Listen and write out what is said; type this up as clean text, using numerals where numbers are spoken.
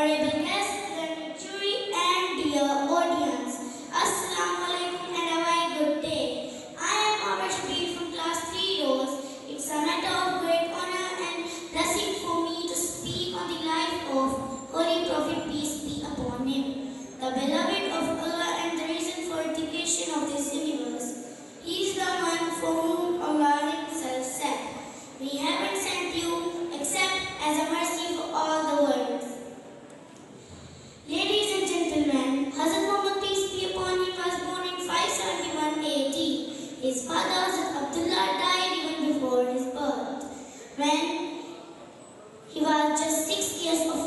honorable guests, learned jury, and dear audience. Assalamu alaikum and a very good day. I am Amar Shabir from class 3 rows. It's a matter of great honor and blessing for me to speak on the life of Holy Prophet, peace be upon him, the beloved of Allah and the reason for education of this universe. He is the one for whom Allah himself said, "We haven't sent you except as a mercy for all the world." Ladies and gentlemen, Hazrat Muhammad, peace be upon him, was born in 571 AD. His father, Hazrat Abdullah, died even before his birth. When he was just 6 years of